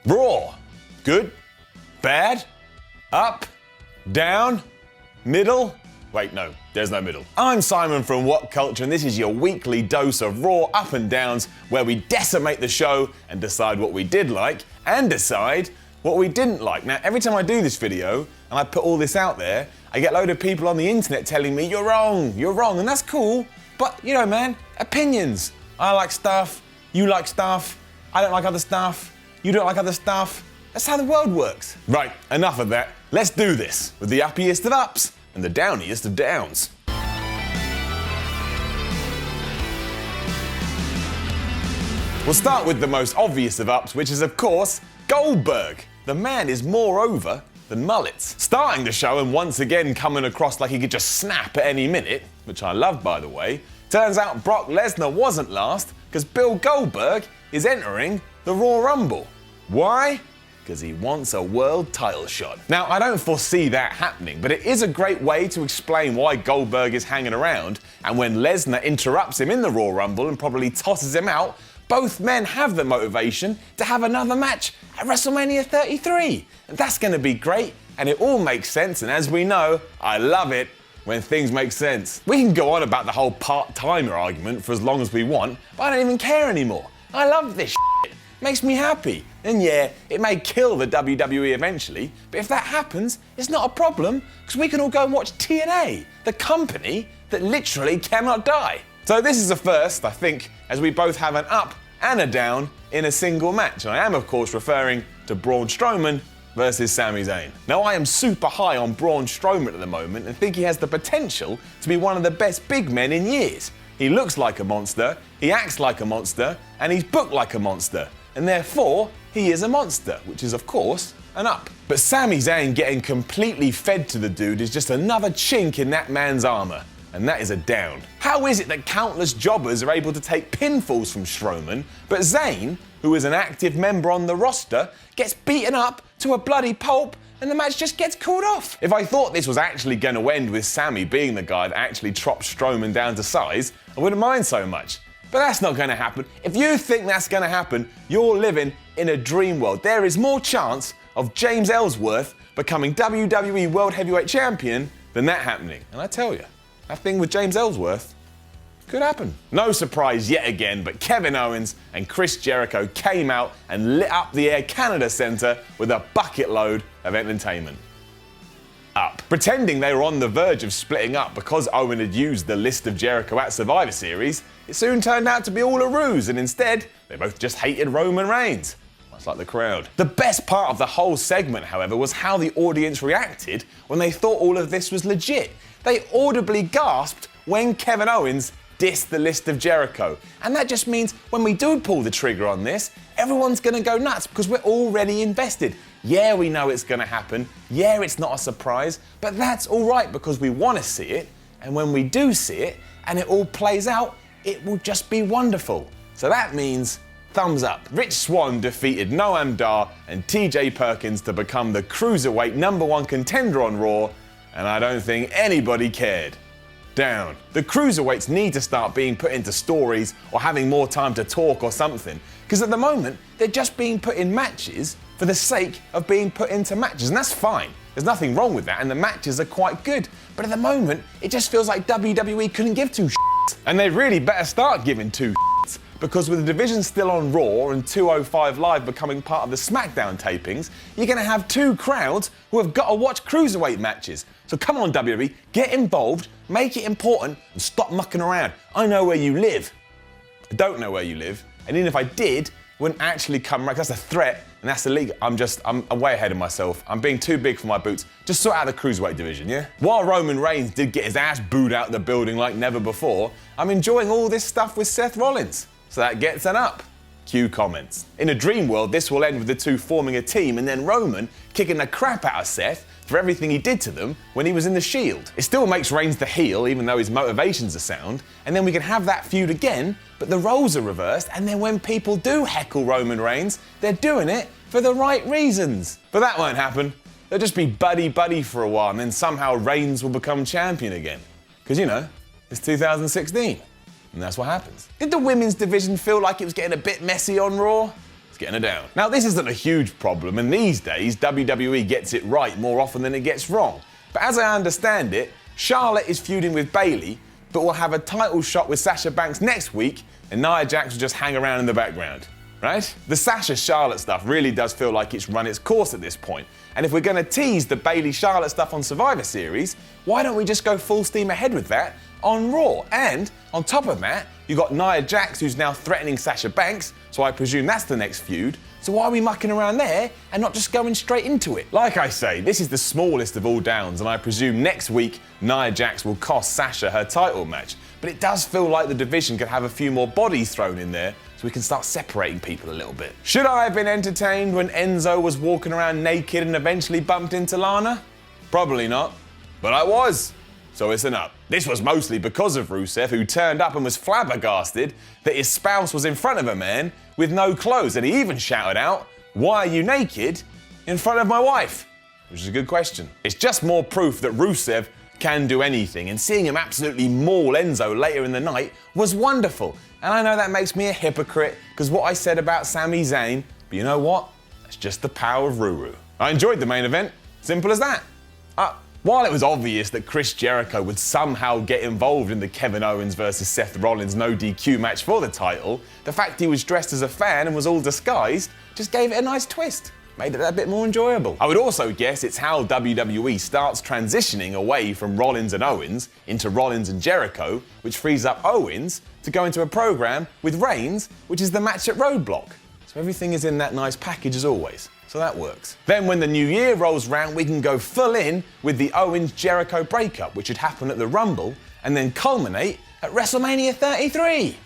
Raw. Good, bad, up, down, middle. Wait, no, there's no middle. I'm Simon from WhatCulture, and this is your weekly dose of Raw up and downs, where we decimate the show and decide what we did like and decide what we didn't like. Now, every time I do this video and I put all this out there, I get a load of people on the internet telling me, you're wrong, and that's cool. But, you know, man, opinions. I like stuff, you like stuff, I don't like other stuff, you don't like other stuff. That's how the world works. Right, enough of that. Let's do this with the uppiest of ups and the downiest of downs. We'll start with the most obvious of ups, which is, of course, Goldberg. The man is more over than mullets. Starting the show and once again coming across like he could just snap at any minute, which I love, by the way. Turns out Brock Lesnar wasn't last, because Bill Goldberg is entering the Royal Rumble. Why? Because he wants a world title shot. Now, I don't foresee that happening, but it is a great way to explain why Goldberg is hanging around, and when Lesnar interrupts him in the Royal Rumble and probably tosses him out, both men have the motivation to have another match at WrestleMania 33. And that's going to be great, and it all makes sense, and as we know, I love it when things make sense. We can go on about the whole part-timer argument for as long as we want, but I don't even care anymore. I love this shit. It makes me happy. And yeah, it may kill the WWE eventually, but if that happens, it's not a problem, because we can all go and watch TNA, the company that literally cannot die. So this is a first, I think, as we both have an up and a down in a single match. And I am, of course, referring to Braun Strowman versus Sami Zayn. Now, I am super high on Braun Strowman at the moment and think he has the potential to be one of the best big men in years. He looks like a monster, he acts like a monster, and he's booked like a monster. And therefore, he is a monster, which is, of course, an up. But Sami Zayn getting completely fed to the dude is just another chink in that man's armour. And that is a down. How is it that countless jobbers are able to take pinfalls from Strowman, but Zayn, who is an active member on the roster, gets beaten up to a bloody pulp and the match just gets called off? If I thought this was actually going to end with Sami being the guy that actually chopped Strowman down to size, I wouldn't mind so much. But that's not going to happen. If you think that's going to happen, you're living in a dream world. There is more chance of James Ellsworth becoming WWE World Heavyweight Champion than that happening. And I tell you, that thing with James Ellsworth could happen. No surprise yet again, but Kevin Owens and Chris Jericho came out and lit up the Air Canada Centre with a bucket load of entertainment. Up. Pretending they were on the verge of splitting up because Owen had used the list of Jericho at Survivor Series, it soon turned out to be all a ruse, and instead, they both just hated Roman Reigns. Much like the crowd. The best part of the whole segment, however, was how the audience reacted when they thought all of this was legit. They audibly gasped when Kevin Owens dissed the list of Jericho. And that just means when we do pull the trigger on this, everyone's going to go nuts because we're already invested. Yeah, we know it's going to happen. Yeah, it's not a surprise. But that's all right because we want to see it. And when we do see it and it all plays out, it will just be wonderful. So that means thumbs up. Rich Swann defeated Noam Dar and TJ Perkins to become the Cruiserweight #1 contender on Raw. And I don't think anybody cared. Down. The Cruiserweights need to start being put into stories or having more time to talk or something. Because at the moment, they're just being put in matches for the sake of being put into matches. And that's fine. There's nothing wrong with that. And the matches are quite good. But at the moment, it just feels like WWE couldn't give two shits. And they really better start giving two shits. Because with the division still on Raw and 205 Live becoming part of the SmackDown tapings, you're going to have two crowds who have got to watch Cruiserweight matches. So come on, WWE, get involved, make it important, and stop mucking around. I know where you live. I don't know where you live. And even if I did, it wouldn't actually come right. That's a threat, and that's illegal. I'm way ahead of myself. I'm being too big for my boots. Just sort out the Cruiserweight division, yeah? While Roman Reigns did get his ass booed out of the building like never before, I'm enjoying all this stuff with Seth Rollins. So that gets an up. Cue comments. In a dream world, this will end with the two forming a team and then Roman kicking the crap out of Seth for everything he did to them when he was in the Shield. It still makes Reigns the heel, even though his motivations are sound, and then we can have that feud again, but the roles are reversed, and then when people do heckle Roman Reigns, they're doing it for the right reasons. But that won't happen. They'll just be buddy-buddy for a while, and then somehow Reigns will become champion again. Because, you know, it's 2016. And that's what happens. Did the women's division feel like it was getting a bit messy on Raw? It's getting her down. Now, this isn't a huge problem, and these days, WWE gets it right more often than it gets wrong. But as I understand it, Charlotte is feuding with Bayley, but will have a title shot with Sasha Banks next week, and Nia Jax will just hang around in the background. Right? The Sasha-Charlotte stuff really does feel like it's run its course at this point. And if we're going to tease the Bayley-Charlotte stuff on Survivor Series, why don't we just go full steam ahead with that on Raw? And on top of that, you've got Nia Jax, who's now threatening Sasha Banks, so I presume that's the next feud. So why are we mucking around there and not just going straight into it? Like I say, this is the smallest of all downs, and I presume next week Nia Jax will cost Sasha her title match. But it does feel like the division could have a few more bodies thrown in there so we can start separating people a little bit. Should I have been entertained when Enzo was walking around naked and eventually bumped into Lana? Probably not, but I was. So it's an up. This was mostly because of Rusev, who turned up and was flabbergasted that his spouse was in front of a man with no clothes, and he even shouted out, "Why are you naked in front of my wife?" Which is a good question. It's just more proof that Rusev can do anything, and seeing him absolutely maul Enzo later in the night was wonderful. And I know that makes me a hypocrite, because what I said about Sami Zayn, but you know what? That's just the power of Ruru. I enjoyed the main event. Simple as that. While it was obvious that Chris Jericho would somehow get involved in the Kevin Owens versus Seth Rollins no DQ match for the title, the fact he was dressed as a fan and was all disguised just gave it a nice twist. Made it a bit more enjoyable. I would also guess it's how WWE starts transitioning away from Rollins and Owens into Rollins and Jericho, which frees up Owens to go into a program with Reigns, which is the match at Roadblock. So everything is in that nice package as always. So that works. Then when the new year rolls round, we can go full in with the Owens-Jericho breakup, which should happen at the Rumble and then culminate at WrestleMania 33.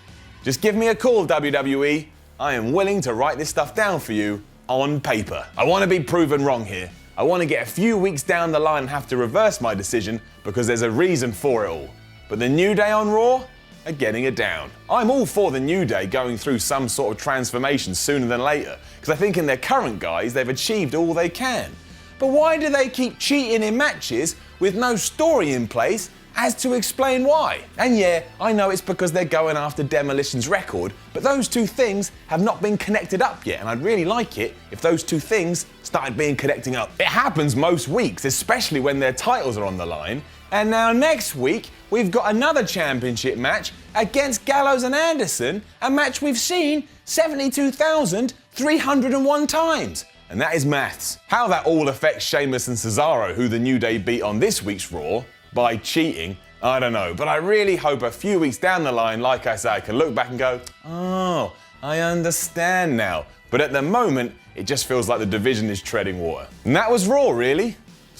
Just give me a call, WWE. I am willing to write this stuff down for you on paper. I want to be proven wrong here. I want to get a few weeks down the line and have to reverse my decision because there's a reason for it all. But the New Day on Raw are getting it down. I'm all for the New Day going through some sort of transformation sooner than later, because I think in their current guise they've achieved all they can. But why do they keep cheating in matches with no story in place as to explain why? And yeah, I know it's because they're going after Demolition's record, but those two things have not been connected up yet, and I'd really like it if those two things started being connecting up. It happens most weeks, especially when their titles are on the line. And now next week, we've got another championship match against Gallows and Anderson, a match we've seen 72,301 times. And that is maths. How that all affects Sheamus and Cesaro, who the New Day beat on this week's Raw, by cheating, I don't know. But I really hope a few weeks down the line, like I say, I can look back and go, oh, I understand now. But at the moment, it just feels like the division is treading water. And that was Raw, really.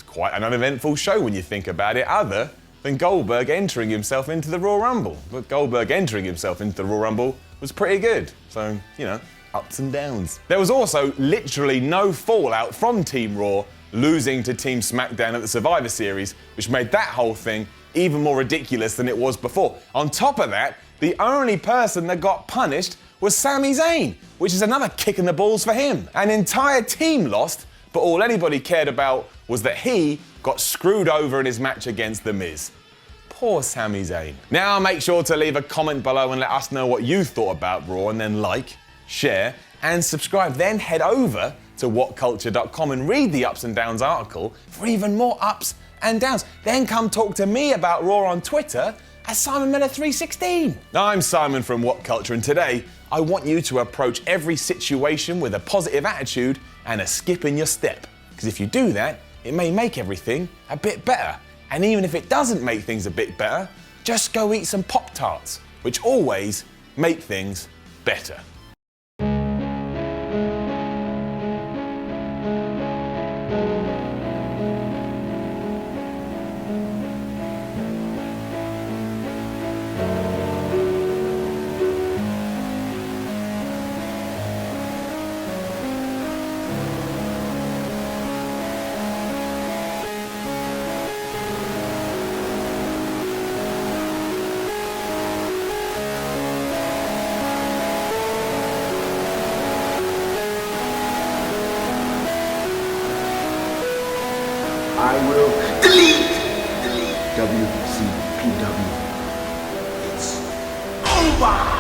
Quite an uneventful show when you think about it, other than Goldberg entering himself into the Royal Rumble. But Goldberg entering himself into the Royal Rumble was pretty good. So, you know, ups and downs. There was also literally no fallout from Team Raw losing to Team SmackDown at the Survivor Series, which made that whole thing even more ridiculous than it was before. On top of that, the only person that got punished was Sami Zayn, which is another kick in the balls for him. An entire team lost, but all anybody cared about was that he got screwed over in his match against The Miz. Poor Sami Zayn. Now make sure to leave a comment below and let us know what you thought about Raw, and then like, share, and subscribe. Then head over to WhatCulture.com and read the Ups and Downs article for even more ups and downs. Then come talk to me about Raw on Twitter at SimonMiller316. I'm Simon from WhatCulture, and today I want you to approach every situation with a positive attitude and a skip in your step. Because if you do that, it may make everything a bit better. And even if it doesn't make things a bit better, just go eat some Pop-Tarts, which always make things better. I will delete WCPW. It's over.